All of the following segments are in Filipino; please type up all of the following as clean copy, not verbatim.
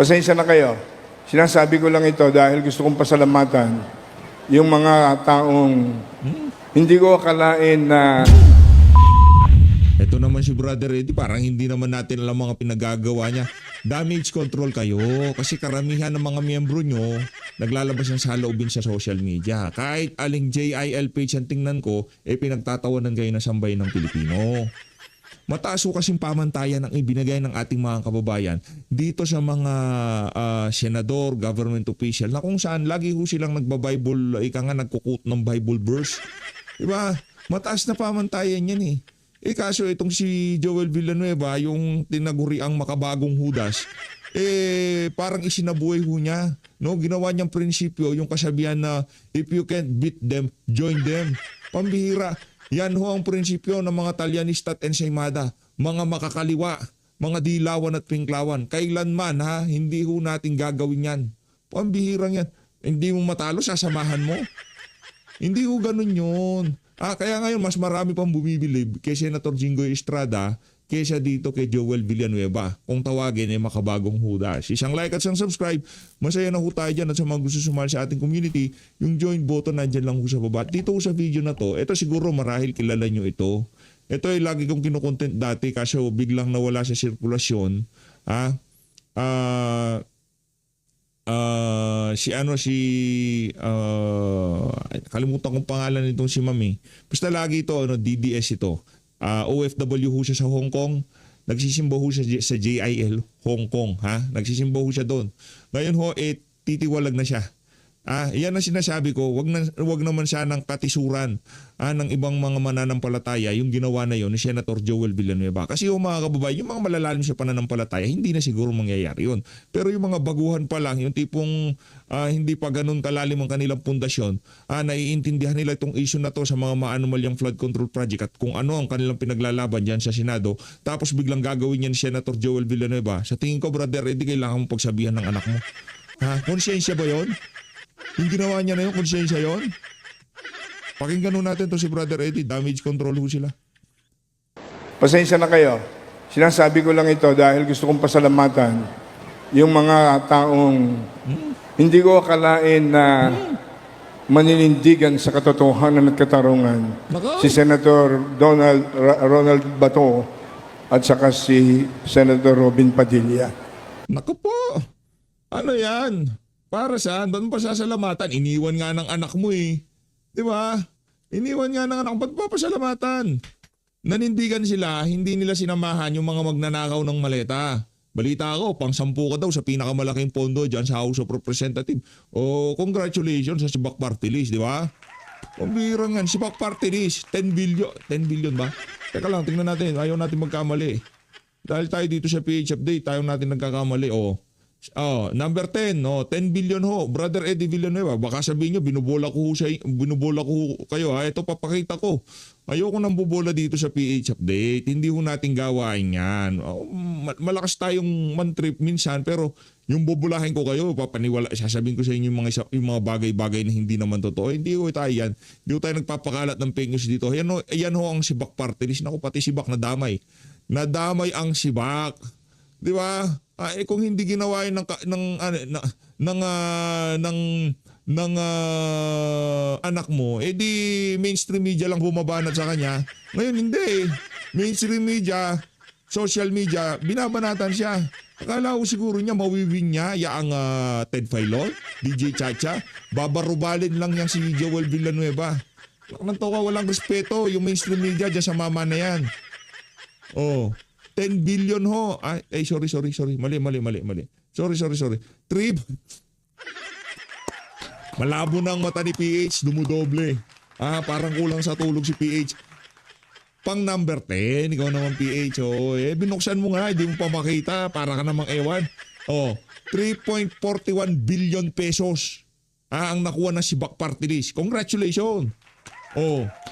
Pasensya na kayo. Sinasabi ko lang ito dahil gusto kong pasalamatan yung mga taong hindi ko akalain na Ito naman si Brother Eddie, parang hindi naman natin alam mga pinagagawa niya. Damage control kayo kasi karamihan ng mga miyembro nyo naglalabas ng saloobin sa social media. Kahit aling JIL page ang tingnan ko, pinagtatawanan kayo ng sambayan ng Pilipino. Mataas ho kasing pamantayan ang ibinigay ng ating mga kababayan dito sa mga senador, government official na kung saan lagi ho silang nagba-Bible, nagkukut ng Bible verse. Diba? Mataas na pamantayan yan eh. Kaso itong si Joel Villanueva, yung tinaguriang makabagong Judas, parang isinabuhay ho niya. No? Ginawa niyang prinsipyo, yung kasabihan na if you can't beat them, join them. Pambihira. Yan ho ang prinsipyo ng mga Talyanista at Ensaymada, mga makakaliwa, mga dilawan at pinklawan. Kailanman ha, hindi ho natin gagawin yan. Pambihirang yan. Hindi mo matalo, sasamahan mo. Hindi ho ganun yun. Kaya ngayon mas marami pang bumibilib kay Senator Jinggoy Estrada kaysa dito kay Joel Villanueva. Kung tawagin ay makabagong Judas. Isang like at isang subscribe. Masaya na ho tayo dyan at sa mga gusto sumali sa ating community, yung join button nandyan lang ho sa baba. Dito ho sa video na to, ito siguro marahil kilala nyo ito. Ito ay lagi kong kinukontent dati kaso biglang nawala sa sirkulasyon. Kalimutan kong pangalan nitong si Mami. Basta lagi ito, DDS ito. OFW ho siya sa Hong Kong. Nagsisimba ho siya sa JIL Hong Kong. Nagsisimba ho siya doon. Ngayon ho, titiwalag na siya. Yan ang sinasabi ko, wag naman sanang katisuran ng ibang mga mananampalataya yung ginawa na yon ni Senator Joel Villanueva. Kasi yung mga kababayan, yung mga malalalim sa pananampalataya, hindi na siguro mangyayari yun. Pero yung mga baguhan pa lang, yung tipong hindi pa ganun kalalim ang kanilang pundasyon, naiintindihan nila itong issue na to sa mga maanumalyang flood control project at kung ano ang kanilang pinaglalaban dyan sa Senado, tapos biglang gagawin yan ni Senator Joel Villanueva. Sa tingin ko, Brother Eddie, kailangan mong pagsabihan ng anak mo. Konsyensya ba yon? Yung ginawa niya na yun, konsensya yun. Pakinggan natin to si Brother Eddie, damage control ho sila. pasensya na kayo. Sinasabi ko lang ito dahil gusto kong pasalamatan yung mga taong hindi ko akalain na maninindigan sa katotohanan at katarungan. Si Senator Ronald Bato at saka si Senator Robin Padilla. Naku po, ano yan? Para saan? Ba't mo pasasalamatan? Iniwan nga ng anak mo eh. Di ba? Iniwan nga ng anak mo. Ba't papasalamatan? Nanindigan sila, hindi nila sinamahan yung mga magnanakaw ng maleta. Balita ko, pang-10 ka daw sa pinakamalaking pondo dyan sa House of Representatives. Congratulations sa Sibak Party List, di ba? Pambirang yan. Sibak Party List, 10 billion. 10 billion ba? Teka lang, tingnan natin. Ayaw natin magkamali. Dahil tayo dito sa PH Update, tayo natin nagkakamali. Number 10, 10 billion ho. Brother Eddie Villanueva, baka sabihin nyo, binubola ko kayo. Ito papakita ko. Ayoko nang bubola dito sa PH Update. Hindi ho natin gawain yan. Malakas tayong man-trip minsan, pero yung bubulahin ko kayo, sasabihin ko sa inyo yung mga bagay-bagay na hindi naman totoo. Hindi ho tayo yan. Hindi ho tayo nagpapakalat ng fake news dito. Yan ho ang Sibak Party List. Naku, pati Sibak nadamay. Nadamay ang Sibak. Di ba? Kung hindi ginawa yun ng anak mo, di mainstream media lang bumabanat sa kanya. Ngayon hindi. Mainstream media, social media, binabanatan siya. Akala ko siguro niya mawiwin niya yaang Ted Filon, DJ Chacha, babarubalin lang yang si Joel Villanueva. Nanto ka, walang respeto yung mainstream media dyan sa mama na yan. 10 billion ho. Sorry. Mali. Sorry. Malabo na ang mata ni PH, dumudoble. Parang kulang sa tulog si PH. Pang number 10, ikaw naman PH. Binuksan mo nga, hindi mo pa makita. Para ka namang ewan. 3.41 billion pesos. Ang nakuha ng Sibak Party List. Congratulations.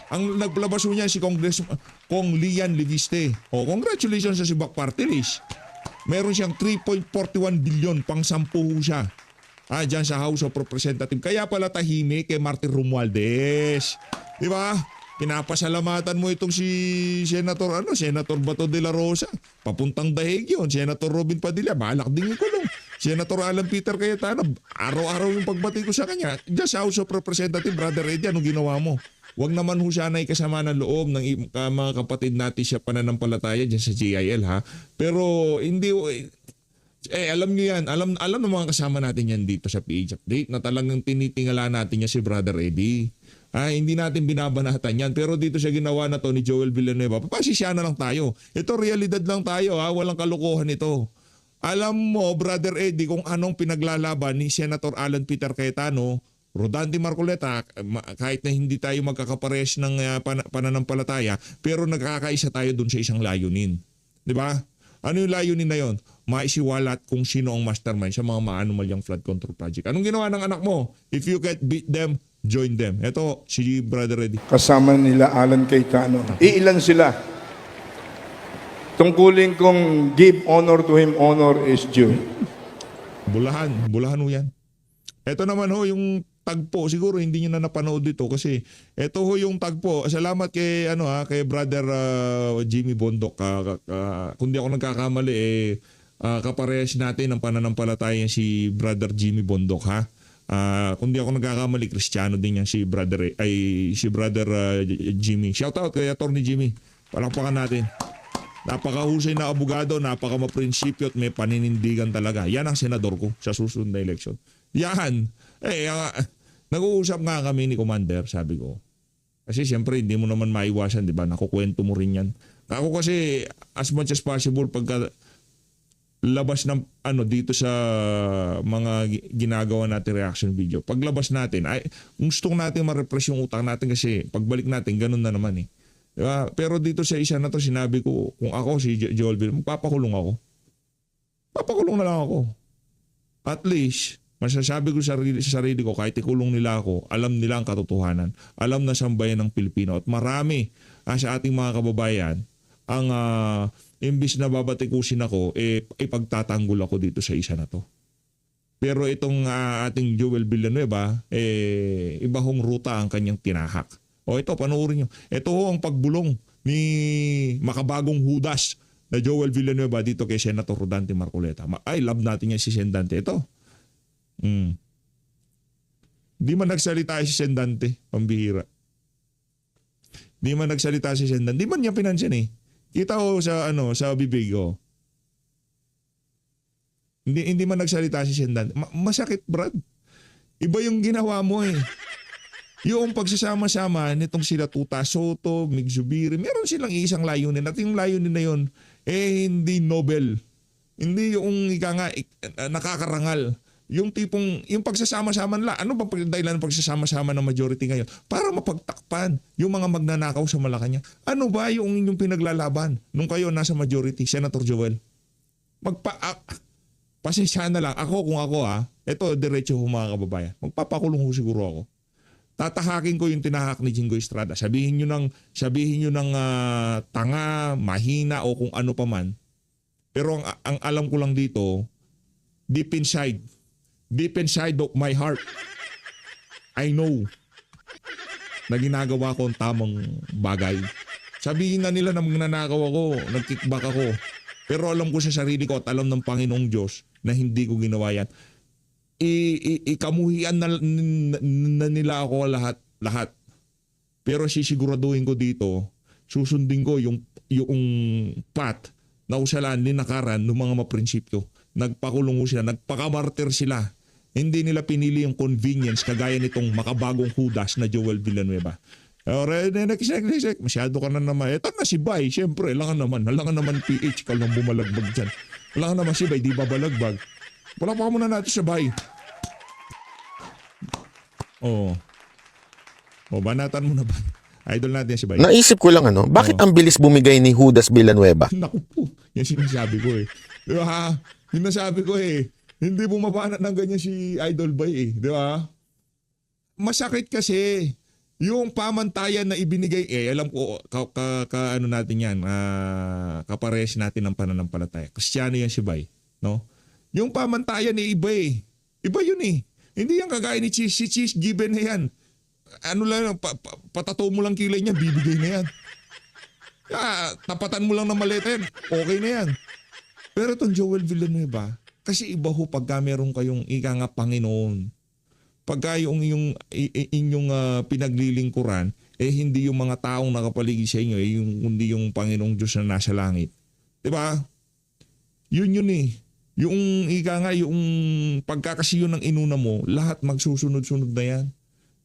Ang naglabas niya si Kong Lian Leviste. Congratulations sa Sibak Party List. Meron siyang 3.41 billion, pang 10 siya. Diyan sa House of Representatives. Kaya pala tahimik kay Martin Romualdez. Di ba? Pinapasalamatan mo itong si Senator Bato de la Rosa. Papuntang dahig yun. Senator Robin Padilla, balak din ikulong. Senator Alan Peter Cayetano, araw-araw yung pagbati ko sa kanya. Just House of Representative, Brother Eddie, anong ginawa mo? Huwag naman ho sana ikasama ng loob ng mga kapatid natin siya pananampalataya dyan sa GIL, ha? Pero hindi, alam niyo yan, alam ng mga kasama natin yan dito sa PH Update na talagang tinitingala natin niya si Brother Eddie. Hindi natin binabanatan yan. Pero dito sa ginawa na to ni Joel Villanueva, papasisya na lang tayo. Ito, realidad lang tayo, ha? Walang kalokohan ito. Alam mo, Brother Eddie, kung anong pinaglalaban ni Senator Alan Peter Cayetano, Rodante Marcoleta, kahit na hindi tayo magkakapares ng pananampalataya, pero nagkakaisa tayo dun sa isang layunin. Di ba? Ano yung layunin na yon? Maisiwalat kung sino ang mastermind sa mga maanumalyang flood control project. Anong ginawa ng anak mo? If you can't beat them, join them. Ito, si Brother Eddie. Kasama nila Alan Cayetano. Iilan sila? Tungkulin kong give honor to him, honor is due. Bulahan ho yan. Ito naman ho yung tagpo, siguro hindi niyo na napanood dito kasi ito ho yung tagpo. Salamat kay kay Brother Jimmy Bondok. Kung di ako nagkakamali kaparehas natin ng pananampalataya si Brother Jimmy Bondok, ha. Kung di ako nagkakamali, Kristiyano din yan si Brother Jimmy. Shout out kay Attorney Jimmy. Palakpakan natin. Napakahusay na abogado, napaka-maprinsipyo at may paninindigan talaga. Yan ang senador ko sa susunod na eleksyon. Yan. Nag-uusap nga kami ni Commander, sabi ko. Kasi siyempre hindi mo naman maiwasan, di ba? Nakukwento mo rin yan. Ako kasi as much as possible pagka labas ng dito sa mga ginagawa natin reaction video. Paglabas natin, gusto natin ma-repress yung utang natin kasi pagbalik natin, ganun na naman eh. Diba? Pero dito sa isa na to, sinabi ko, kung ako si Joel Villanueva, magpapakulong ako. Papakulong na lang ako. At least, masasabi ko sa sarili ko, kahit ikulong nila ako, alam nila ang katotohanan. Alam na sambayan ng Pilipino. At marami sa ating mga kababayan, ang imbis na babatikusin ako, ipagtatanggol ako dito sa isa na to. Pero itong ating Joel Villanueva, iba hong ruta ang kanyang tinahak. O ito, panoorin nyo. Ito ho ang pagbulong ni makabagong Judas na Joel Villanueva dito kay Senator Rodante Marcoleta. Love natin yan si Sendante. Ito. Di man nagsalita si Sendante, pambihira. Di man nagsalita si Sendante. Di man niya pinansin eh. Kita ko sa bibig ko. Hindi man nagsalita si Sendante. Masakit, Brad. Iba yung ginawa mo eh. Yung pagsasama-sama nitong sila Tuta Soto, Mig Zubiri, meron silang isang layunin. At yung layunin na yun, hindi Nobel. Hindi yung nakakarangal. Yung tipong, yung pagsasama-sama nila, ano bang dahilan ng pagsasama-sama ng majority ngayon? Para mapagtakpan yung mga magnanakaw sa Malacanang. Ano ba yung inyong pinaglalaban nung kayo nasa majority, Senator Joel? Pasensya na lang. Kung ako ito diretso ho mga kababayan. Magpapakulong ho siguro ako. Tatahakin ko yung tinahak ni Jingo Estrada. Sabihin nyo ng tanga, mahina o kung ano pa man. Pero ang alam ko lang dito, deep inside of my heart, I know na ginagawa ko ang tamang bagay. Sabihin na nila na magnanakaw ako, nag-kickback ako. Pero alam ko sa sarili ko at alam ng Panginoong Diyos na hindi ko ginawa yan. Ikamuhian na nila ako lahat. Pero sisiguraduhin ko dito, susundin ko yung path na usalan linakaran ng mga maprinsipyo. Nagpakulong sila, nagpakamartir sila. Hindi nila pinili yung convenience kagaya nitong makabagong Judas na Joel Villanueva. Masyado ka na naman. Eto na si Bay, siyempre, alangan naman PH, ka lang bumalagbag dyan. Alangan naman si Bay, di ba balagbag? Wala pa muna natin sa Bay. Banatan mo na ba? Idol natin si Bay. Naisip ko lang bakit ang bilis bumigay ni Judas Villanueva? Naku po, yan sinasabi ko eh. Di ba? Sinasabi ko eh. Hindi bumaba ng ganyan si Idol Bay eh. Di ba? Masakit kasi yung pamantayan na ibinigay alam ko natin yan, kaparehas natin ng pananampalataya. Kristiyano yan si Bay, no? Yung pamantayan ni iba eh. Iba yun eh. Hindi yan kagaya ni si Cheese given na yan. Patato mo lang kilay niya, bibigay na yan. Tapatan mo lang ng maleta yan, okay na yan. Pero itong Joel Villanueva, Kasi iba ho pagka meron kayong ika nga Panginoon. Pagka yung inyong pinaglilingkuran, hindi yung mga taong nakapaligid sa inyo, kundi yung Panginoong Diyos na nasa langit. Diba? Yun eh. Yung ika nga, yung pagkakasi yun ng inuna mo, lahat magsusunod-sunod na yan.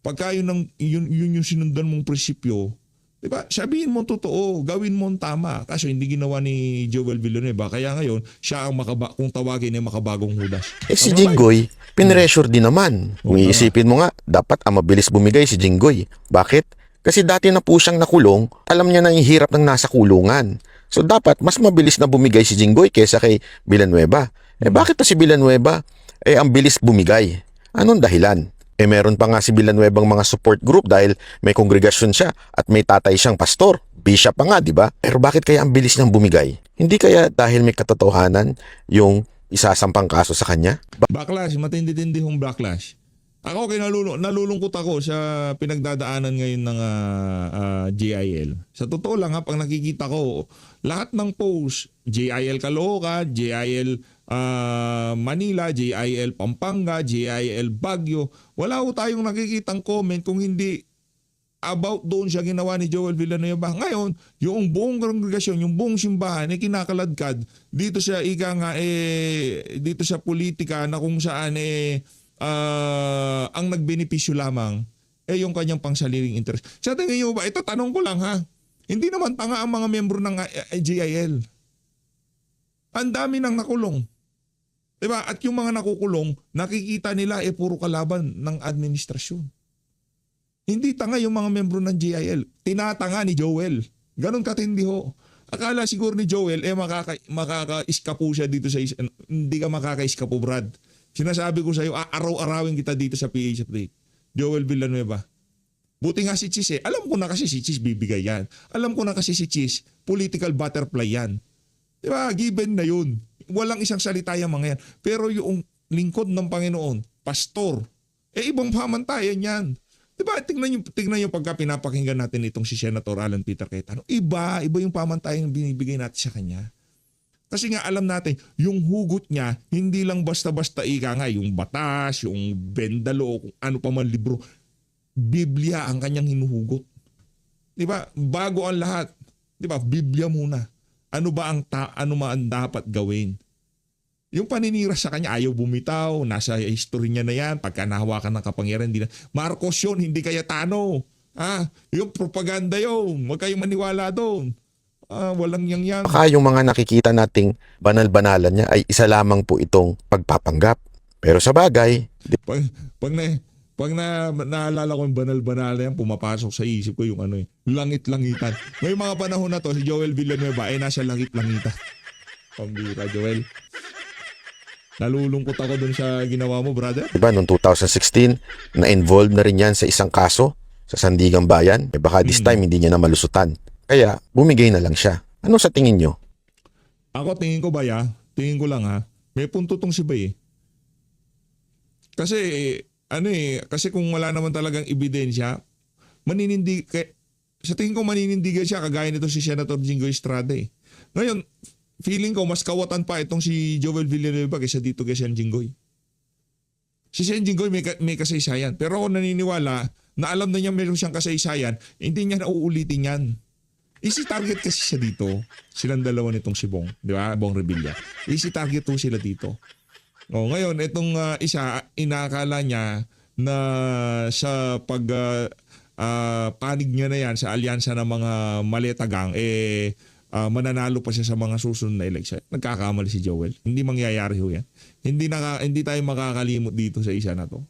Pagka yun yung sinundan mong prinsipyo, diba? Sabihin mo totoo, gawin mo ang tama. Kaso hindi ginawa ni Joel Villanueva. Kaya ngayon, siya ang kung tawagin ay makabagong Judas. Si Jinggoy, pinressure din naman. Kung iisipin mo nga, dapat ang mabilis bumigay si Jinggoy. Bakit? Kasi dati na po siyang nakulong, alam niya na yung hirap ng nasa kulungan. So dapat mas mabilis na bumigay si Jinggoy kaysa kay Villanueva. Bakit pa si Villanueva? Ang bilis bumigay. Anong dahilan? Meron pa nga si Villanuevang mga support group dahil may kongregasyon siya at may tatay siyang pastor. Bishop pa nga, di ba? Pero bakit kaya ang bilis niyang bumigay? Hindi kaya dahil may katotohanan yung isasampang kaso sa kanya? Backlash, matindi-tindi hong backlash. Ako nalulungkot ako sa pinagdadaanan ngayon ng JIL. Sa totoo lang pag nakikita ko, lahat ng post, JIL Caloocan, JIL Manila, JIL Pampanga, JIL Baguio, wala ko tayong nakikitang comment kung hindi about doon siya ginawa ni Joel Villanueva. Ngayon, yung buong kongregasyon, yung buong simbahan ay kinakaladkad dito sa dito sa politika na kung saan ang nagbenepisyo lamang yung kanyang pangsariling interest. Sa tingin niyo ba, ito tanong ko lang hindi naman tanga ang mga miyembro ng JIL. Ang dami nang nakulong. Diba? At yung mga nakukulong, nakikita nila puro kalaban ng administrasyon. Hindi tanga yung mga miyembro ng JIL. Tinatanga ni Joel. Ganon katindi ho. Akala siguro ni Joel, makaka-iskapo siya dito sa isa. Hindi ka makaka-iskapo, Brad. Sinasabi ko sa iyo, araw-arawin kita dito sa PH Update. Joel Villanueva. Buti nga si Chis Alam ko na kasi si Chis bibigay yan. Alam ko na kasi si Chis, political butterfly yan. Diba? Given na yun. Walang isang salita yung mga yan. Pero yung lingkod ng Panginoon, pastor, ibang pamantayan yan. Diba? Tingnan yung pagka pinapakinggan natin itong si Senator Alan Peter Cayetano. Iba yung pamantayan yung binibigay natin sa kanya. Kasi nga alam natin, yung hugot niya, hindi lang basta-basta yung batas, yung bendalo, kung ano pa man libro. Biblia ang kanyang hinuhugot. Diba? Bago ang lahat. Diba? Biblia muna. Ano ba ang dapat gawin? Yung paninira sa kanya, ayaw bumitaw, nasa history niya na yan, pagka nahawakan ng kapangyarihan, hindi na. Marcos yun, hindi Cayetano. Yung propaganda yun, huwag kayong maniwala doon. Walang yang. Baka yung mga nakikita nating banal-banalan niya ay isa lamang po itong pagpapanggap. Pero sa bagay, pag naalala ko yung banal-banal yan, pumapasok sa isip ko yung langit-langitan. May mga panahon na to, si Joel Villanueva nasa langit-langitan. Pambira, Joel. Nalulungkot ako dun sa ginawa mo, brother. diba, noong 2016, na-involved na rin yan sa isang kaso sa Sandigang Bayan. Baka this time hindi niya na malusutan. Kaya bumigay na lang siya. Ano sa tingin nyo? Ako tingin ko tingin ko lang may punto tong si Bay. Kasi kung wala naman talagang ebidensya, sa tingin ko maninindigan siya kagaya nito si Senator Jinggoy Estrada. Ngayon, feeling ko mas kawatan pa itong si Joel Villanueva kaysa dito kay Sen Jinggoy. Si Sen Jinggoy may kasaysayan. Pero ako naniniwala na alam na niya meron siyang kasaysayan, hindi niya nauulitin yan. Easy target kasi siya dito. Silang dalawa nitong si Bong. Di ba? Bong Revilla. Easy target po sila dito. Ngayon, itong isa, inakala niya na sa panig niya na yan sa alyansa ng mga maletagang, mananalo pa siya sa mga susunod na eleksyon. Nagkakamali si Joel. Hindi mangyayari ho yan. Hindi tayo makakalimot dito sa isa na to.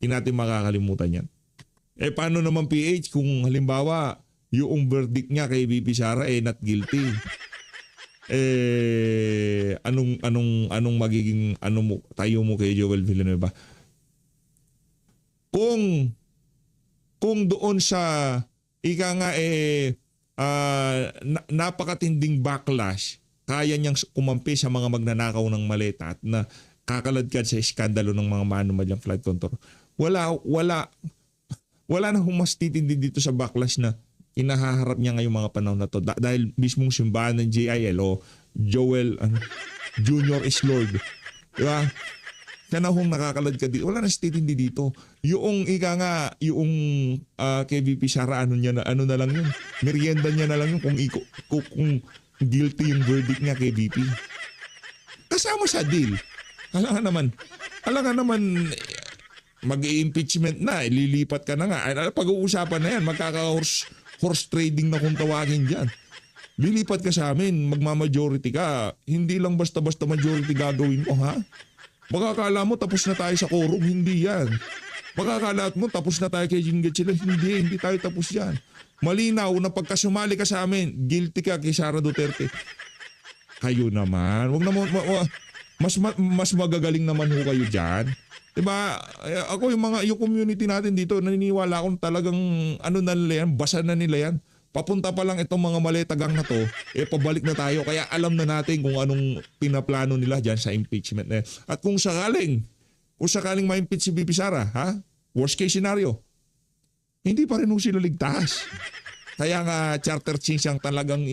Hindi natin makakalimutan yan. Paano naman PH kung halimbawa yung verdict niya kay VP Sara not guilty? Anong magiging tayo mo kay Joel Villanueva? Kung doon sa napakatinding backlash, kaya niyang kumampi sa mga magnanakaw ng maleta at na kakaladkad sa iskandalo ng mga manumalyang flight control. Wala na mas titindi dito sa backlash na inahaharap niya ngayong mga panahon na to dahil mismong simbahan ng JIL o Joel Junior is Lord Di ba? Siya na hong nakakaladkad dito. Wala na state hindi dito. Yung ika nga, yung kay VP Sara, ano na lang yun. Merienda niya na lang yun kung guilty yung verdict niya kay VP. Kasama sa deal. Alam nga naman, mag-i-impeachment na, lilipat ka na nga. Pag-uusapan na yan, horse trading na kung tawagin dyan. Lilipat ka sa amin, magmamajority ka. Hindi lang basta-basta majority gagawin mo, ha? Baka akala mo tapos na tayo sa quorum, hindi yan. Baka akala mo tapos na tayo kay Jingat sila, hindi tayo tapos yan. Malinaw na pagkasumali ka sa amin, guilty ka kay Sara Duterte. Kayo naman, wag naman, mas magagaling naman ho kayo dyan. Diba, ako yung community natin dito, naniniwala akong talagang na nila yan, basa na nila yan. Papunta pa lang itong mga maletagang na to, pabalik na tayo. Kaya alam na natin kung anong pinaplano nila dyan sa impeachment na yan. At kung sakaling ma-impeach si VP Sara, ha? Worst case scenario, hindi pa rin ho sila ligtas. Kaya nga charter change ang talagang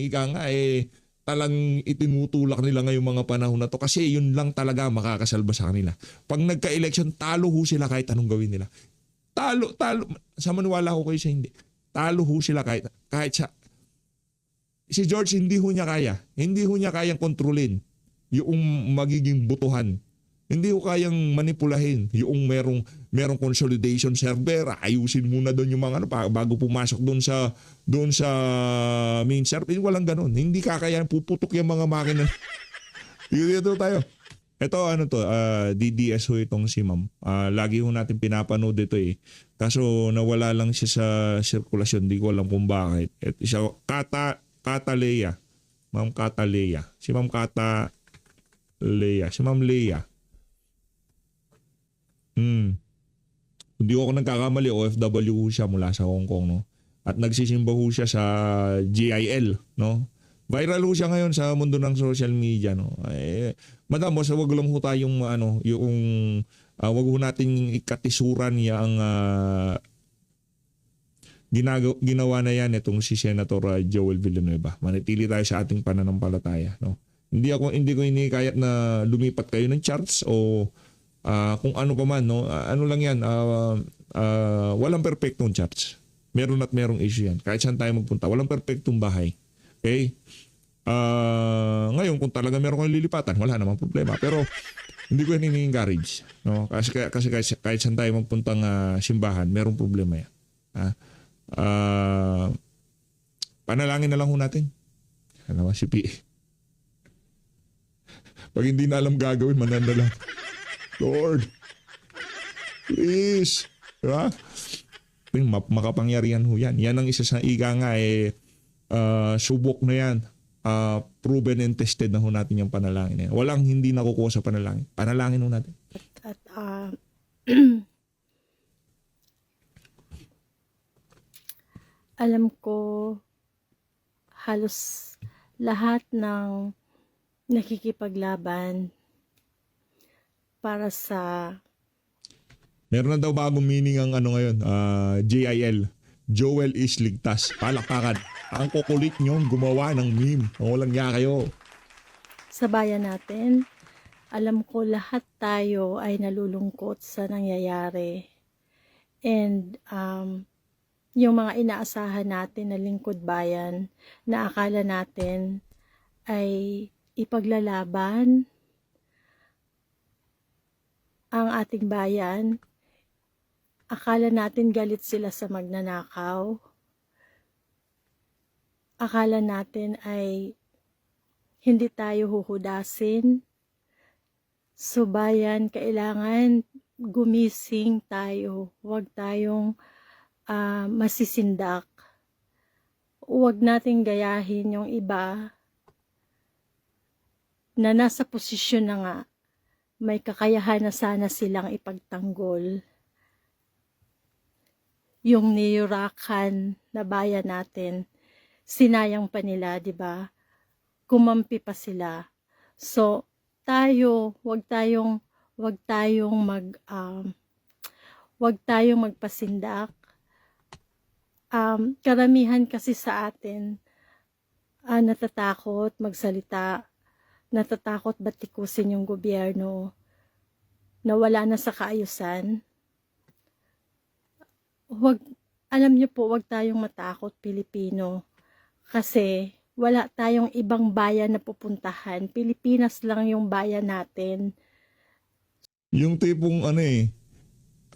talang itinutulak nila ngayong mga panahon na to kasi yun lang talaga makakasalba sa kanila. Pag nagka-election, talo ho sila kahit anong gawin nila. Talo. Sa maniwala ko kayo sa hindi. Talo ho sila kahit si George hindi ho niya kaya. Hindi ho niya kayang kontrolin yung magiging butuhan. Hindi ho kayang manipulahin yung merong consolidation server. Ayusin muna doon yung mga bago pumasok doon sa main server. Walang ganun. Hindi kakayang puputok yung mga makina. Dito tayo. Ito DDS ho itong si ma'am. Lagi ho natin pinapanood ito eh. Kaso nawala lang siya sa sirkulasyon. Di ko alam kung bakit. Ito siya, Kata Leia. Ma'am Kata Leia. Si Ma'am Kata Leia. Si Ma'am Leia. Hindi ako nagkakamali. OFW ho siya mula sa Hong Kong. No? At nagsisimba ho siya sa GIL. No? Viral ho siya ngayon sa mundo ng social media, no. Madam, wag lang ho tayong wag ho nating ikatisuran yang ginawa na yan itong si Senator Joel Villanueva. Manatili tayo sa ating pananampalataya, no. Hindi ko inikayat na lumipat kayo ng charts o kung ano pa man, no. Ano lang yan, walang perfectong charts. Meron at merong issue yan. Kahit saan tayo magpunta, walang perfectong bahay. Okay? Ngayon kung talaga meron kang lilipatan, wala namang problema. Pero hindi ko yan ini-encourage. No? Kasi kahit saan tayo magpuntang simbahan, merong problema yan. Panalangin na lang ho natin. Ano ba si P? Pag hindi na alam gagawin, mananda lang. Lord, please. Diba? Makapangyarihan ho yan. Yan ang isa sa ika nga subok na yan. Proven and tested na ho natin yung panalangin na yan. Walang hindi nakukuha sa panalangin. Panalangin ho natin. At alam ko halos lahat ng nakikipaglaban para sa Meron na daw bagong meaning ang ngayon, JIL. Joel is ligtas. Palakpakan. Ang kukulit nyo gumawa ng meme. Walang niya kayo. sa bayan natin. Alam ko lahat tayo ay nalulungkot sa nangyayari. And yung mga inaasahan natin na lingkod bayan na akala natin ay ipaglalaban ang ating bayan. Akala natin galit sila sa magnanakaw. Akala natin ay hindi tayo huhudasin. So bayan, kailangan gumising tayo. Huwag tayong masisindak. Huwag nating gayahin yung iba na nasa posisyon na nga. May kakayahan na sana silang ipagtanggol. Yung niyurakan na bayan natin, sinayang pa nila, di ba? Kumampi pa sila. So, wag tayong magpasindak. Karamihan kasi sa atin natatakot magsalita, natatakot batikusin yung gobyerno. na wala na sa kaayusan, alam niyo po, wag tayong matakot, Pilipino. Kasi wala tayong ibang bayan na pupuntahan. Pilipinas lang yung bayan natin. Yung tipong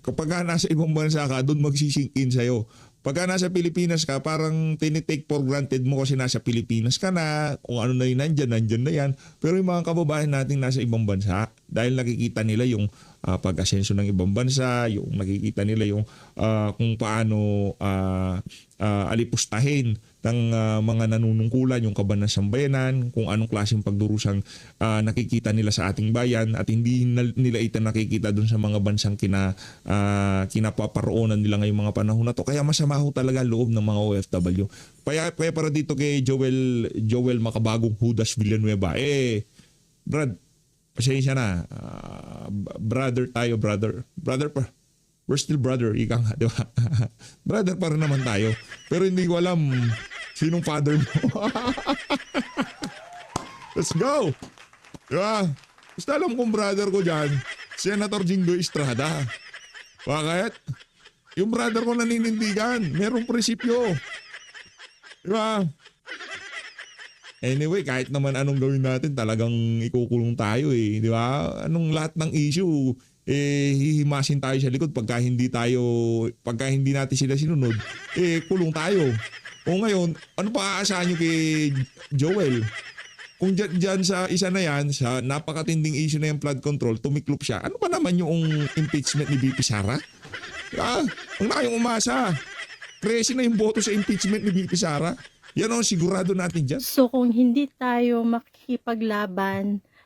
kapag ka nasa ibang bansa ka, doon magsisink in sa'yo. Pagka nasa Pilipinas ka, parang tinitake for granted mo kasi nasa Pilipinas ka na, kung ano na yun, nandyan na yan. Pero yung mga kababayan natin nasa ibang bansa, dahil nakikita nila yung pag-asenso ng ibang bansa, yung nakikita nila yung kung paano alipustahin ng mga nanunungkulan, yung kaban ng sambayanan, kung anong klaseng pagdurusang nakikita nila sa ating bayan at hindi nila ito nakikita dun sa mga bansang kinapaparoonan nila ngayong mga panahon na to. Kaya masama ho talaga loob ng mga OFW. Kaya para dito kay Joel Makabagong Judas Villanueva, Brad, pasensya na. Brother tayo, brother. Brother pa. We're still brother, ika nga, di ba? Brother pa rin naman tayo. Pero hindi ko alam sinong father mo. Let's go! Di ba? Basta alam kong brother ko dyan, Senator Jinggoy Estrada. Bakit? Yung brother ko naninindigan. Merong prinsipyo. Di ba? Anyway, kahit naman anong gawin natin, talagang ikukulong tayo eh. Di ba? Anong lahat ng issue, hihimasin tayo sa likod pagka hindi natin sila sinunod, kulong tayo. O ngayon, ano pa aasahan nyo kay Joel? Kung dyan sa isa na yan, sa napakatinding issue na yung flood control, tumiklop siya, ano pa naman yung impeachment ni VP Sara? Ang na kayong umasa. Crazy na yung boto sa impeachment ni VP Sara. Yan o, sigurado natin dyan. So kung hindi tayo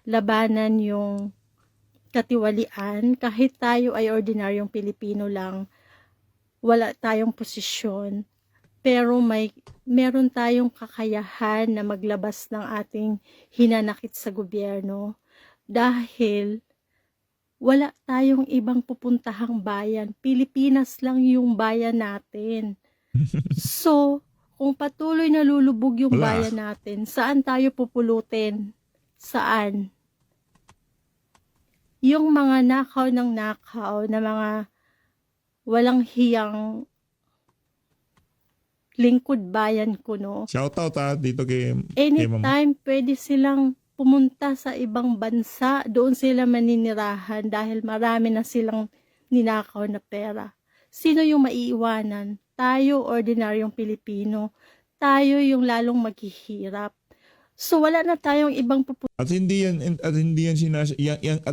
labanan yung katiwalian, kahit tayo ay ordinaryong Pilipino lang, wala tayong posisyon, pero meron tayong kakayahan na maglabas ng ating hinanakit sa gobyerno dahil wala tayong ibang pupuntahang bayan. Pilipinas lang yung bayan natin. So, kung patuloy na lulubog yung bayan natin, saan tayo pupulutin? Saan? Yung mga nakaw na mga walang hiyang lingkod bayan ko, no? Shoutout dito kay Ma'am. Anytime pwede silang pumunta sa ibang bansa, doon sila maninirahan dahil marami na silang ninakaw na pera. Sino yung maiiwanan? Tayo, ordinaryong Pilipino. Tayo yung lalong maghihirap. So wala na tayong ibang At hindi yan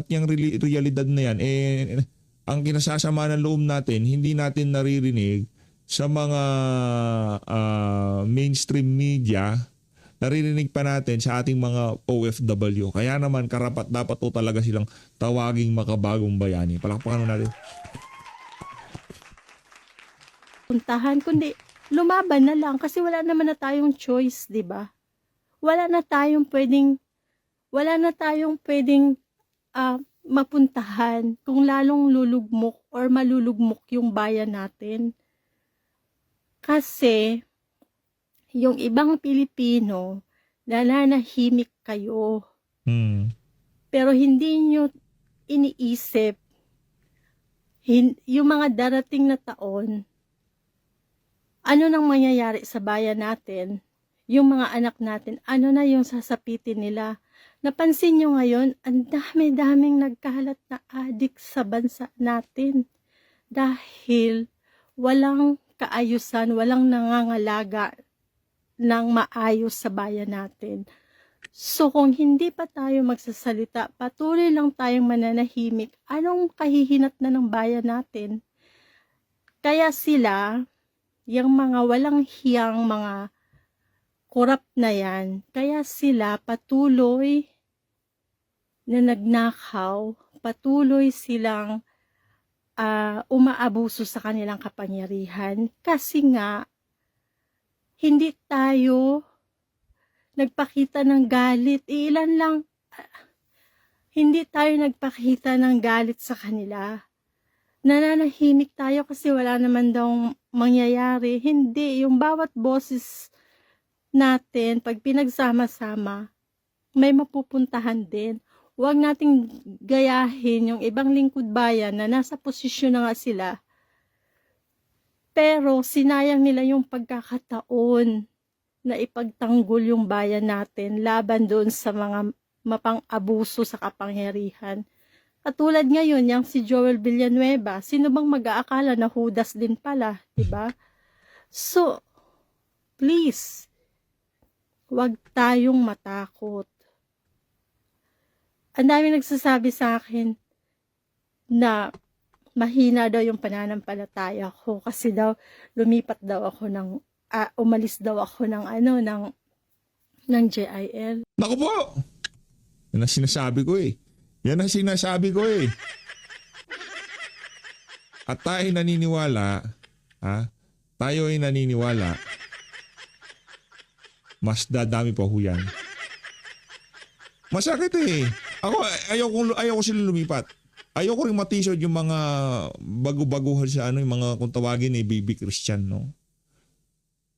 yung realidad na yan ang kinasasama ng loob natin, hindi natin naririnig sa mga mainstream media, naririnig pa natin sa ating mga OFW. Kaya naman karapat dapat to talaga silang tawaging makabagong bayani. Palakpakan natin. puntahan, kundi lumaban na lang kasi wala naman na tayong choice, 'di ba? Wala na tayong pwedeng mapuntahan kung lalong lulugmok or malulugmok yung bayan natin. Kasi yung ibang Pilipino, nananahimik kayo. Pero hindi nyo iniisip yung mga darating na taon, ano nang mangyayari sa bayan natin, yung mga anak natin, ano na yung sasapitin nila. Napansin nyo ngayon, ang dami-daming nagkalat na adik sa bansa natin. Dahil walang kaayusan, walang nangangalaga ng maayos sa bayan natin. So kung hindi pa tayo magsasalita, patuloy lang tayong mananahimik, anong kahihinat na ng bayan natin? Kaya sila, yung mga walang hiyang mga korap na yan, kaya sila patuloy na nagnakaw, patuloy silang umaabuso sa kanilang kapangyarihan kasi nga hindi tayo nagpakita ng galit. Ilan lang, hindi tayo nagpakita ng galit sa kanila. Nananahimik tayo kasi wala naman daw mangyayari. Hindi, yung bawat boses natin, pag pinagsama-sama, may mapupuntahan din. huwag nating gayahin yung ibang lingkod bayan na nasa posisyon na nga sila. Pero sinayang nila yung pagkakataon na ipagtanggol yung bayan natin laban doon sa mga mapang-abuso sa kapangyarihan. Katulad ngayon, yung si Joel Villanueva, sino bang mag-aakala na Judas din pala, di ba? So, please, huwag tayong matakot. Ang dami nagsasabi sa akin na mahina daw yung pananampalataya ko kasi daw lumipat daw ako umalis daw ako ng JIL. Naku po! Yan ang sinasabi ko eh. Yan ang sinasabi ko eh. At tayo naniniwala, tayo ay naniniwala, mas dadami pa ho yan. Masakit eh. Ako, ayoko sila lumipat. Ayoko rin matisod yung mga bago-baguhan sa yung mga kung tawagin ni baby Christian, no?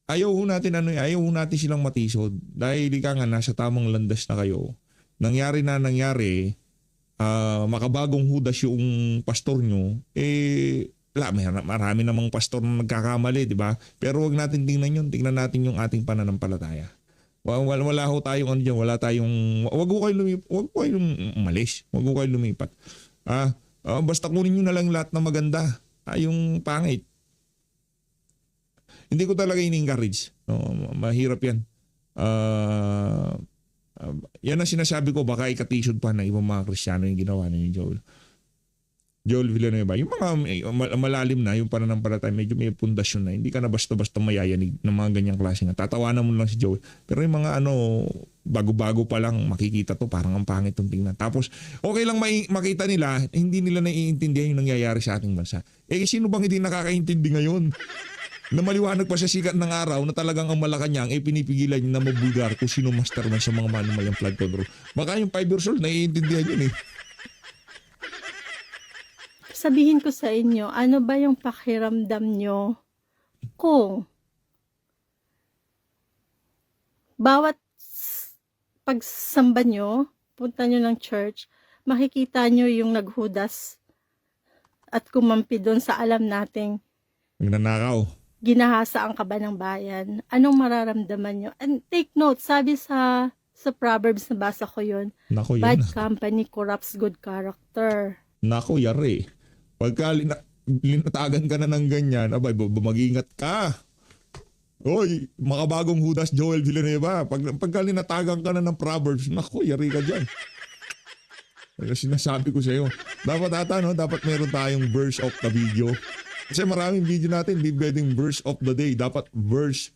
Ayaw natin silang matisod dahil ka nga nasa tamang landas na kayo. Nangyari, makabagong Judas yung pastor nyo, marami namang pastor na nagkakamali, di ba? Pero wag natin tingnan yun, tingnan natin yung ating pananampalataya. Wala ho tayong ano dyan, wag ho kayong umalis, wag ho kayong lumipat. Basta kunin nyo na lang lahat na maganda, yung pangit. Hindi ko talaga in-encourage. No, mahirap yan. Yan ang sinasabi ko, baka ikatisod pa ng ibang mga Kristiyano yung ginawa ni Joel Villanueva. Yung mga malalim na, yung pananampalataya, medyo may pundasyon na. Hindi ka na basta-basta mayayanig ng mga ganyang klase nga. Tatawanan mo lang si Joel. Pero yung mga bago-bago pa lang makikita to, parang ang pangit itong tingnan. Tapos, okay lang makita nila, hindi nila naiintindihan yung nangyayari sa ating bansa. Sino bang hindi nakakaintindi ngayon? Na maliwanag pa sa sikat ng araw na talagang ang Malacanang pinipigilan niya na mabulgar kung sino masterman sa mga manumalang flood control. Baka yung 5 years old, naiintindihan yun eh. Sabihin ko sa inyo, ano ba yung pakiramdam nyo kung bawat pagsamba nyo, punta nyo ng church, makikita nyo yung naghudas at kumampi doon sa alam nating Nagnanakaw. ginahasa ang kaba ng bayan. Anong mararamdaman nyo? And take note, sabi sa Proverbs, nabasa ko yun, Nako, bad yan. company corrupts good character. Nako, yari. Pagka linatagan ka na ng ganyan, mag-ingat ka. Oy, makabagong Judas Joel Villanueva. Pagka linatagan ka na ng Proverbs, nako, yari ka dyan. Kaya sinasabi ko sa iyo, dapat meron tayong verse of the video. Kasi maraming video natin, hindi pwedeng verse of the day. Dapat verse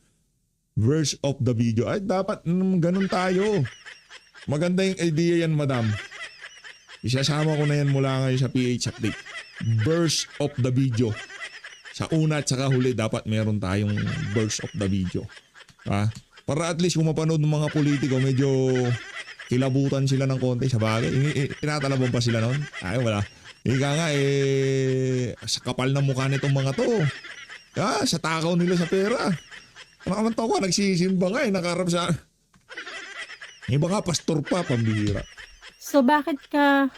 of the video. Ay, dapat ganun tayo. Maganda yung idea yan, madam. Isasama ko na yan mula ngayon sa PH Update. Verse of the video. Sa una at saka huli, dapat meron tayong verse of the video. Para at least kung mapanood ng mga politiko, medyo kilabutan sila ng konti sa bagay. Tinatalaban pa sila noon? Ay, wala. Ika nga sa kapal ng mukha nitong mga to. Sa takaw nila sa pera. Nakaman to ko, nagsisimba nga nakarap sa... Iba nga, pastor pa, pambihira. So bakit ka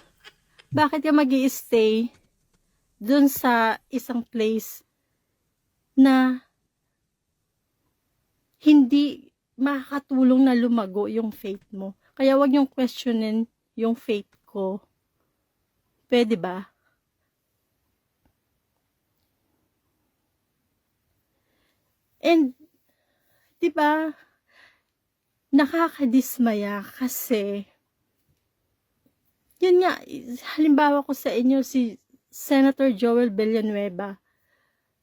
mag-i-stay dun sa isang place na hindi makakatulong na lumago yung faith mo? Kaya wag niyong questionin yung faith ko. Pwede ba? And, di ba, nakakadismaya kasi, yun nga, halimbawa ko sa inyo si Senator Joel Villanueva.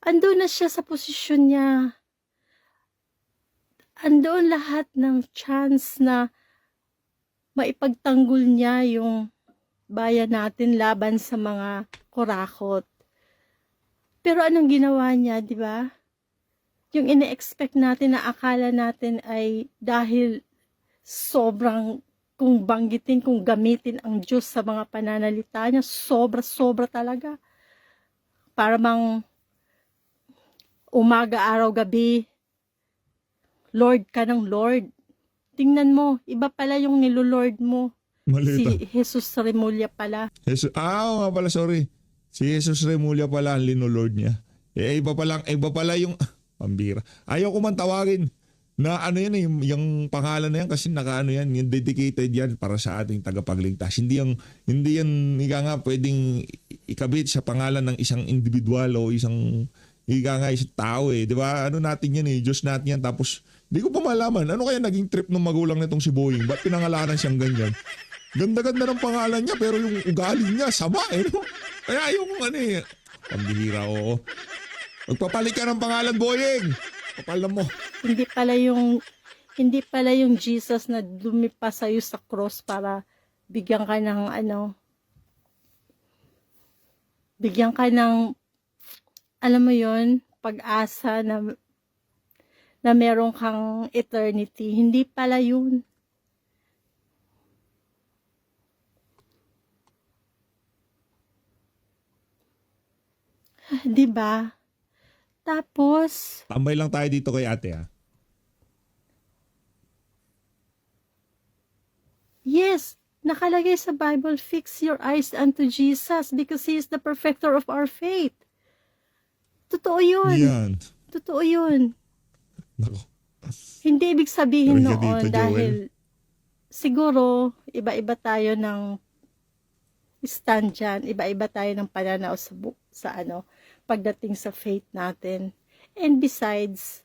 Andun na siya sa posisyon niya. Andoon lahat ng chance na maipagtanggol niya yung bayan natin laban sa mga kurakot. Pero anong ginawa niya, di ba? Yung ine-expect natin na akala natin ay dahil sobrang kung banggitin, kung gamitin ang Diyos sa mga pananalita niya, sobra-sobra talaga. Para bang umaga, araw, gabi, Lord ka ng Lord. Tingnan mo, iba pala yung nilolord mo. Malita. Si Jesus Remulla pala. Oo nga pala, sorry. Si Jesus Remulla pala ang linulord niya. Iba pala yung pambira. Ayaw ko man tawagin na ano yan, yung pangalan na yan kasi nakaano yan, yung dedicated yan para sa ating tagapagligtas. Hindi yan ika nga pwedeng ikabit sa pangalan ng isang individual o isang isang tao di ba? Ano natin yan Diyos natin yan. Tapos hindi ko pa malaman, ano kaya naging trip ng magulang nitong si Boeing? Ba't pinangalanan siyang ganyan? Ganda-ganda ng pangalan niya pero yung ugali niya sama no? Kaya yung pambihira oo. Magpapalit ka ng pangalan, Boeing! Kapalan mo. Hindi pala yung Jesus na lumipa sa'yo sa cross para bigyan ka ng bigyan ka ng, alam mo yon, pag-asa na meron kang eternity. Hindi pala yun. Diba? Tapos, Tambay lang tayo dito kay ate yes, nakalagay sa Bible, fix your eyes unto Jesus because He is the perfecter of our faith. Totoo yun. Yan. Totoo yun. Nako. Hindi ibig sabihin Sorry ka noon dito, dahil siguro iba-iba tayo ng stand dyan. Iba-iba tayo ng pananaw sa pagdating sa faith natin. And besides,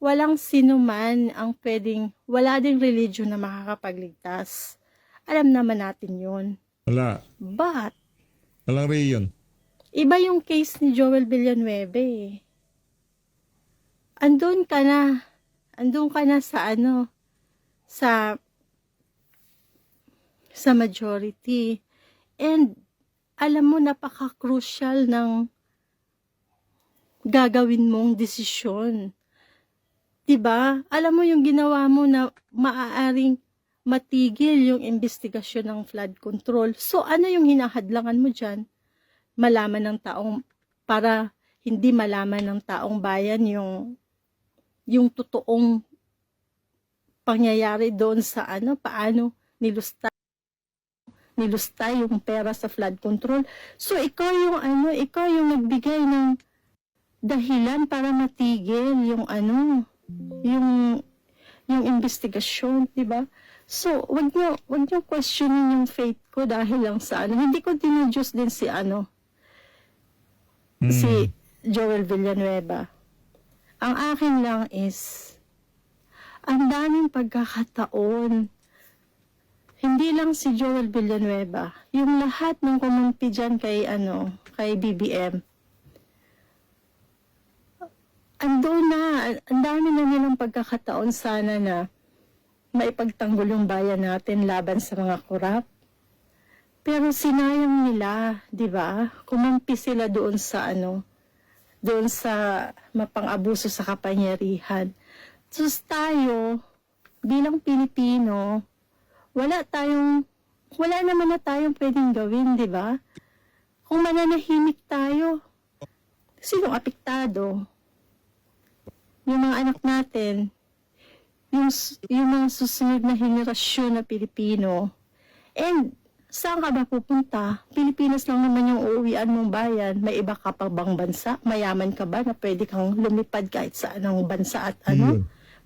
walang sino man ang wala ding religion na makakapagligtas. Alam naman natin yun. Wala. But, Walang reyon. iba yung case ni Joel Villanueva eh. Andun ka na sa majority. And, alam mo, napaka-crucial ng gagawin mong desisyon. Diba? Alam mo yung ginawa mo na maaaring matigil yung investigasyon ng flood control. So, ano yung hinahadlangan mo dyan? Para hindi malaman ng taong bayan yung totoong pangyayari doon sa paano nilusta yung pera sa flood control. So, ikaw yung nagbigay ng dahilan para matigil yung investigasyon, di ba? So, wag niyo questionin yung faith ko dahil lang sa Hindi ko dinidiyos din si si Joel Villanueva. Ang akin lang is, ang daming pagkakataon. Hindi lang si Joel Villanueva, yung lahat ng kumampi dyan kay BBM. Ang dami na nilang pagkakataon sana na maipagtanggol yung bayan natin laban sa mga korap. Pero sinayang nila, di ba? Kumampi sila doon sa mapang-abuso sa kapangyarihan. So tayo, bilang Pilipino, wala naman na tayong pwedeng gawin, di ba? Kung mananahimik tayo, sinong apektado? Yung mga anak natin, yung mga susunod na henerasyon na Pilipino. And saan ka ba pupunta? Pilipinas lang naman yung uuwian mong bayan. May iba ka pa bang bansa? Mayaman ka ba na pwede kang lumipad kahit saan ang bansa at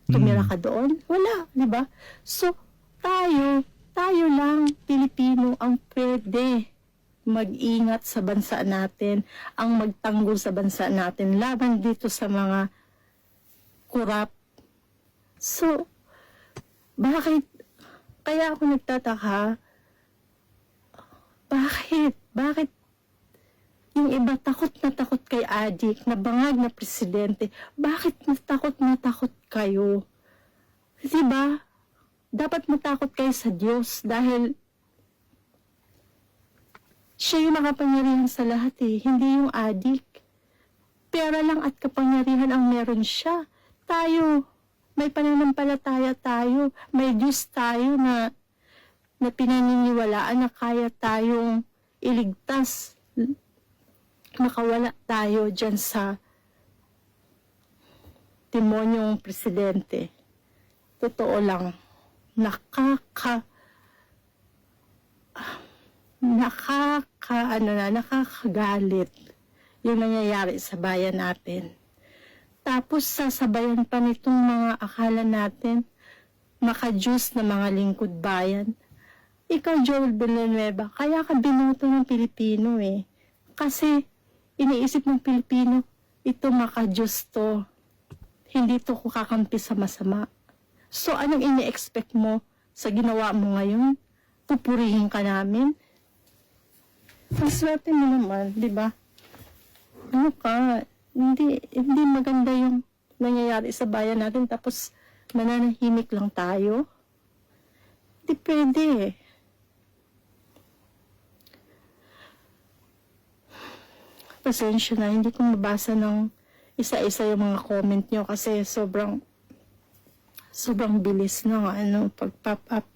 tumira ka doon? Wala, di ba? So, tayo lang, Pilipino, ang pwede mag-ingat sa bansa natin, ang magtanggol sa bansa natin, laban dito sa mga korap. So, kaya ako nagtataka, bakit yung iba takot na takot kay Adik, na bangag na presidente, bakit natakot kayo? Diba? Dapat matakot kayo sa Diyos dahil siya yung makapangyarihan sa lahat hindi yung Adik. Pera lang at kapangyarihan ang meron siya. Tayo, may pananampalataya tayo, may Diyos tayo na pinaniniwalaan na kaya tayong iligtas, makawala tayo dyan sa demonyong presidente. Totoo lang, nakakagalit yung nangyayari sa bayan natin. Tapos sasabayan pa nitong mga akala natin maka-Diyos na mga lingkod bayan. Ikaw, Joel Villanueva, kaya ka binoto ng Pilipino eh. Kasi iniisip ng Pilipino, ito maka-Diyos to. Hindi to kakampi sa masama. So anong ini-expect mo sa ginawa mo ngayon? Pupurihin ka namin? Ang swerte mo naman, di ba? Ano ka? Hindi maganda yung nangyayari sa bayan natin tapos mananahimik lang tayo. Hindi pwede eh. Pasensya na, hindi ko mabasa ng isa-isa yung mga comment nyo kasi sobrang bilis ng pag-pop up.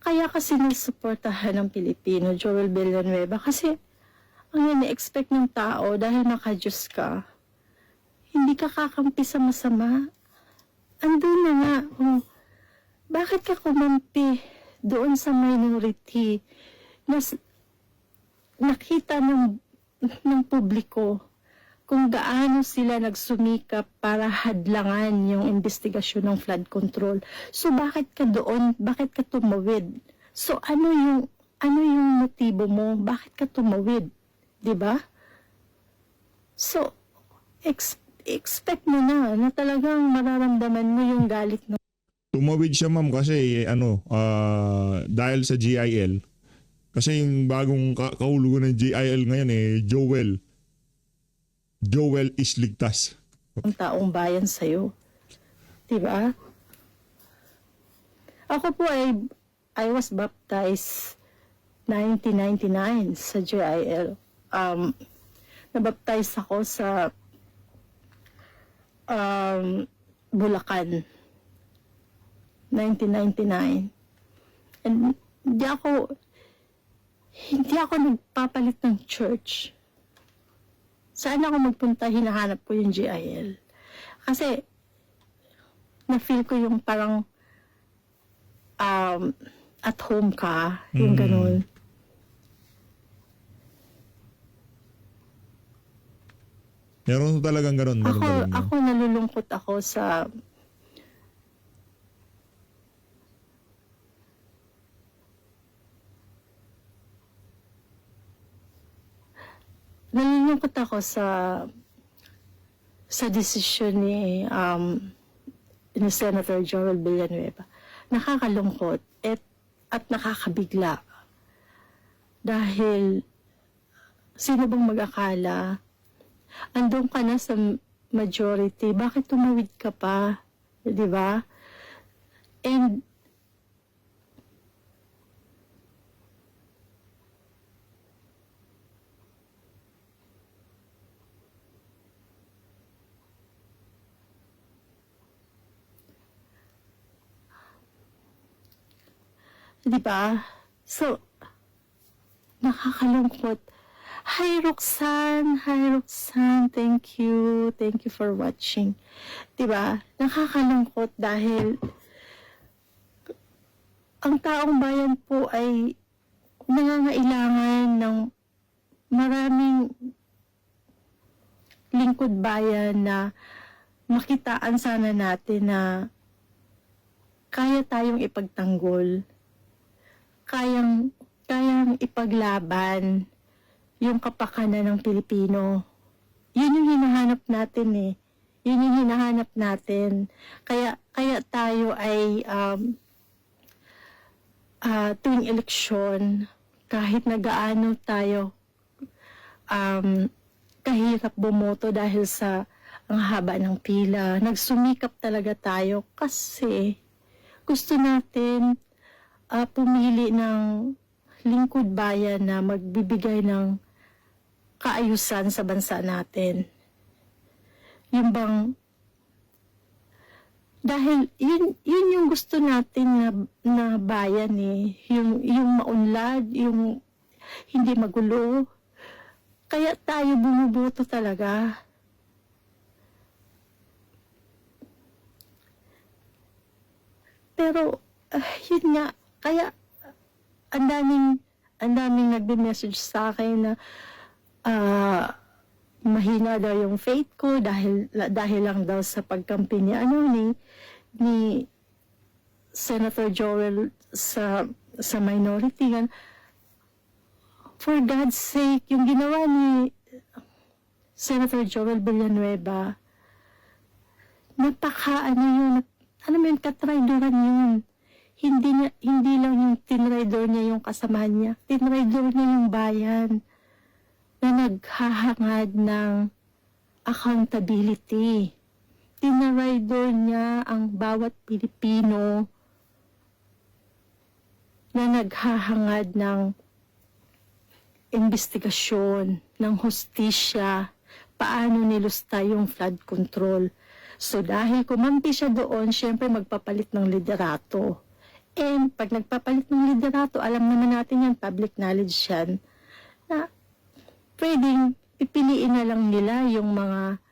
Kaya kasi nasuportahan ng Pilipino, Joel Villanueva, kasi ang ini-expect ng tao dahil maka-Diyos ka, hindi ka kakampi sa masama. Andun na nga, bakit ka kumampi doon sa minority na nakita ng publiko kung gaano sila nagsumikap para hadlangan yung investigasyon ng flood control. So bakit ka doon? Bakit ka tumawid? So ano yung motibo mo? Bakit ka tumawid? 'Di ba? So expect mo na talagang mararamdaman mo yung galit ng Tumawid siya ma'am kasi dahil sa GIL. Kasi yung bagong kahulugan ng GIL ngayon Joel is ligtas. taong bayan sa'yo. 'Di ba? Ako po I was baptized 1999 sa GIL. Nabaptize ako sa Bulacan 1999. And hindi ako nagpapalit ng church. Saan ako magpunta, hinahanap ko yung GIL. Kasi na-feel ko yung parang at home ka, yung ganun. Meron talagang ganun. Ako nalulungkot ako sa desisyon ni Senator Joel Villanueva. Nakakalungkot at nakakabigla. Dahil sino bang mag-akala andun ka na sa majority, bakit tumawid ka pa? 'Di ba? And di ba? So, nakakalungkot. Hi Roxanne, thank you for watching. Di ba? Nakakalungkot dahil ang taong bayan po ay nangangailangan ng maraming lingkod bayan na makitaan sana natin na kaya tayong ipagtanggol. Kayang ipaglaban yung kapakanan ng Pilipino. Yun yung hinahanap natin eh. Yun yung hinahanap natin. Kaya tayo ay tuwing eleksyon, kahit nagaano tayo kahirap bumoto dahil sa ang haba ng pila, nagsumikap talaga tayo kasi gusto natin pumili ng lingkod bayan na magbibigay ng kaayusan sa bansa natin. Yung bang dahil yun yung gusto natin na bayan eh, yung maunlad, yung hindi magulo. Kaya tayo bumuboto talaga. Pero, yun nga, kaya, ang daming nagbe-message sa akin na, mahina daw yung faith ko dahil lang daw sa pagkampi ni Senator Joel sa minority. For God's sake, yung ginawa ni Senator Joel Villanueva, katraidoran yun. Hindi lang yung tinraidor niya yung kasamahan niya, tinraidor niya yung bayan na naghahangad ng accountability. Tinraidor niya ang bawat Pilipino na naghahangad ng investigasyon, ng hustisya, paano nilusta yung flood control. So dahil kumampi siya doon, syempre magpapalit ng liderato. And pag nagpapalit ng liderato, alam naman natin yan, public knowledge yan, na pwedeng pipiliin na lang nila yung mga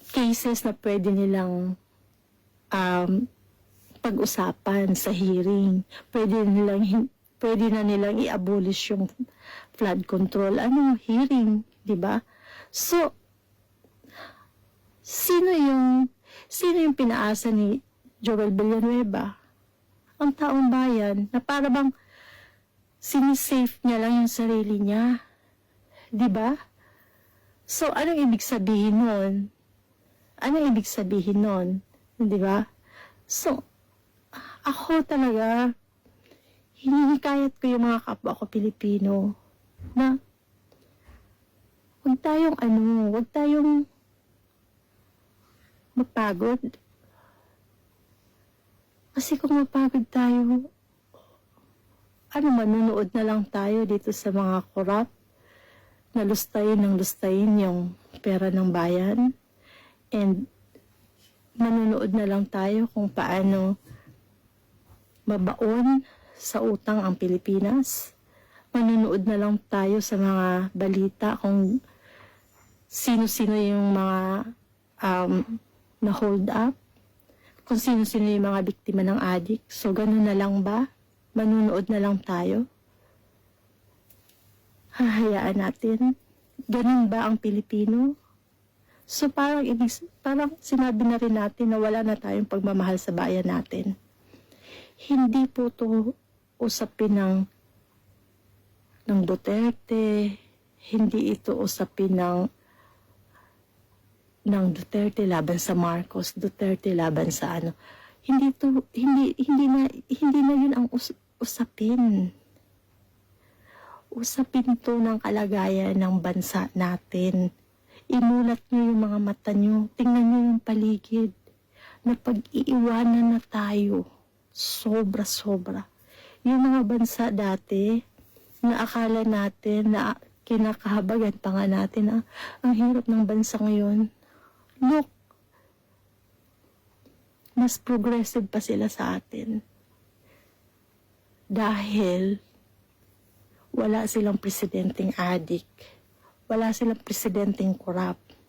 cases na pwede nilang pag-usapan sa hearing. Pwede na nilang i-abolish yung flood control. Hearing, di ba? So, sino yung pinaasa ni Joel Villanueva? Ang taong bayan na para bang sinisafe niya lang yung sarili niya. Di ba? So, anong ibig sabihin nun? Di ba? So, ako talaga, hinihikayat ko yung mga kapwa ko Pilipino na huwag tayong mapagod. Kasi kung mapagod tayo, manunood na lang tayo dito sa mga korap na lustayin yung pera ng bayan, and manunood na lang tayo kung paano mabaon sa utang ang Pilipinas. Manunood na lang tayo sa mga balita kung sino-sino yung mga na hold up, kung sino-sino yung mga biktima ng addict. So, ganun na lang ba? Manunood na lang tayo? Hahayaan natin? Ganun ba ang Pilipino? So, parang sinabi na rin natin na wala na tayong pagmamahal sa bayan natin. Hindi po to usapin ng Duterte, hindi ito usapin ng Duterte laban sa Marcos, Duterte laban sa Hindi na yun ang usapin. Usapin to ng kalagayan ng bansa natin. Imulat nyo yung mga mata nyo, tingnan nyo yung paligid, na pag-iiwanan na tayo. Sobra-sobra. Yung mga bansa dati, na akala natin, na kinakahabagan pa nga natin, ang hirap ng bansa ngayon. Look, mas progressive pa sila sa atin. Dahil wala silang presidenteng addict. Wala silang presidenteng corrupt.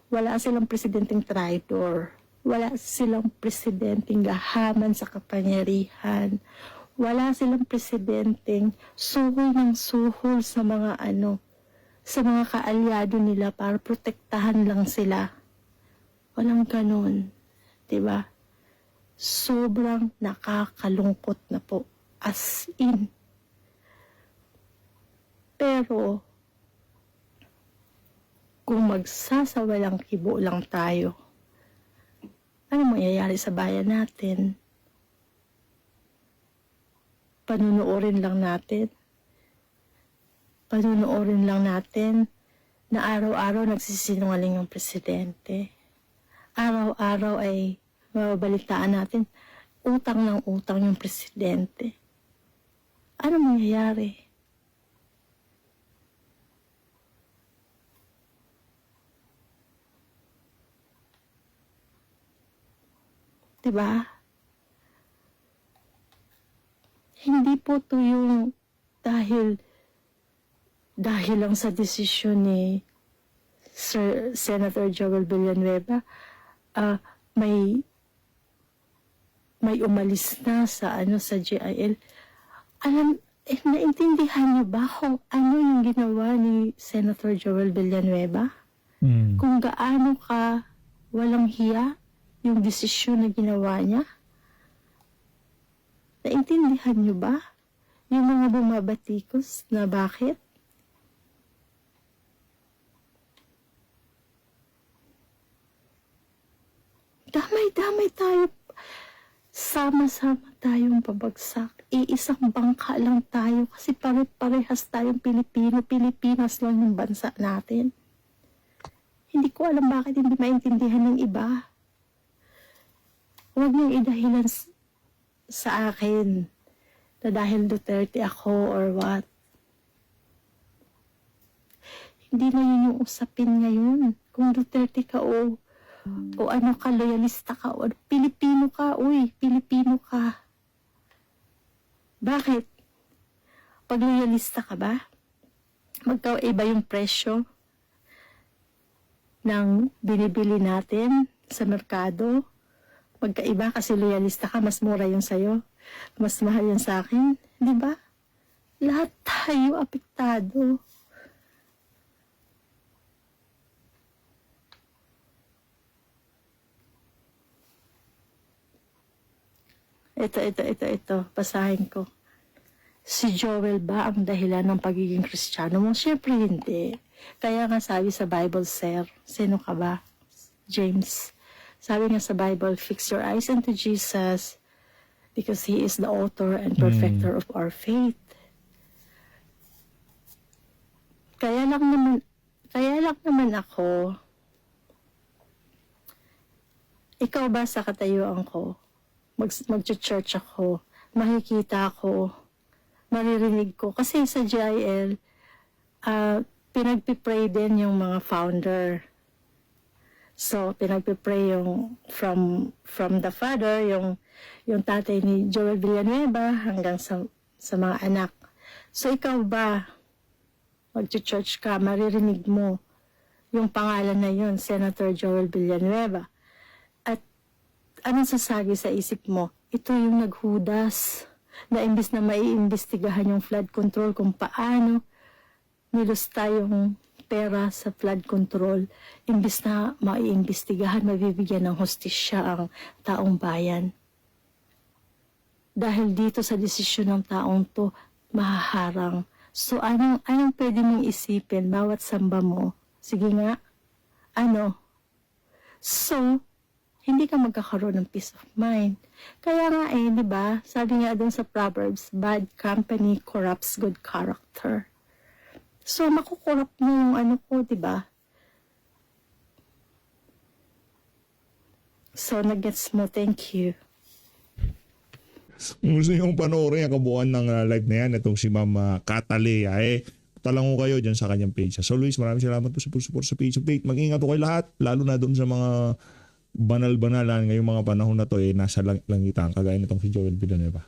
Wala silang presidenteng traitor. Wala silang presidenteng gahaman sa kapangyarihan. Wala silang presidenteng suhol ng suhol sa mga sa mga kaalyado nila para protektahan lang sila. Walang ganun. Diba? Sobrang nakakalungkot na po. As in. Pero, kung magsasawalang kibo lang tayo, ano mangyayari sa bayan natin? Panunuorin lang natin na araw-araw nagsisinungaling yung presidente. Araw-araw ay mababalitaan natin utang ng utang yung presidente. Ano mangyayari? Diba? Hindi po to yung dahil lang sa desisyon ni Senator Joel Villanueva, may may umalis na sa sa GIL. Naintindihan niyo ba kung ano yung ginawa ni Senator Joel Villanueva? Kung gaano ka walang hiya yung desisyon na ginawa niya? Naintindihan niyo ba yung mga bumabatikos na bakit? Damay-damay tayo. Sama-sama tayong pabagsak. Iisang bangka lang tayo kasi pare-parehas tayong Pilipino. Pilipinas lang yung bansa natin. Hindi ko alam bakit hindi maintindihan ng iba. Huwag niyong idahilan sa akin na dahil Duterte ako or what. Hindi na yun yung usapin ngayon. Kung Duterte ka o ano ka, loyalista ka, o Pilipino ka, Pilipino ka. Bakit? Pag loyalista ka ba, magkaiba yung presyo ng binibili natin sa merkado. Magkaiba kasi loyalista ka, mas mura yung sayo, mas mahal yung sa akin. Di ba? Lahat tayo apektado. Ito. Basahin ko. Si Joel ba ang dahilan ng pagiging Kristiyano mo? Siyempre hindi. Kaya nga sabi sa Bible, sir, sino ka ba? James. Sabi nga sa Bible, fix your eyes into Jesus because He is the author and perfecter of our faith. Kaya lang naman ako, ikaw ba sa katayuan ko? Mag-church ako, makikita ko, maririnig ko. Kasi sa GIL, pinagpipray din yung mga founder. So, pinagpipray yung from the father, yung tatay ni Joel Villanueva hanggang sa mga anak. So, ikaw ba, mag-church ka, maririnig mo yung pangalan na yun, Senator Joel Villanueva. Anong sasagi sa isip mo? Ito yung naghudas na imbis na maiimbestigahan yung flood control kung paano nilusta yung pera sa flood control. Imbis na maiimbestigahan, mabibigyan ng hustisya ang taong bayan. Dahil dito sa desisyon ng taong to, mahaharang. So, anong pwede mong isipin bawat samba mo? Sige nga. Ano? So, hindi ka magkakaroon ng peace of mind. Kaya nga di ba? Sabi nga dun sa Proverbs, bad company corrupts good character. So, makukorrupt mo yung ko, di ba? So, nag-gets mo. Thank you. Kung gusto nyo panoorin ang kabuuan ng live na yan, itong si Ma'am Catalea, talango kayo dyan sa kanyang page. So Luis, maraming salamat po sa support sa page update. Mag-ingat po kayo lahat, lalo na doon sa mga banal-banalan ngayong mga panahon na to nasa langitan kagaya nitong si Joel Villanueva.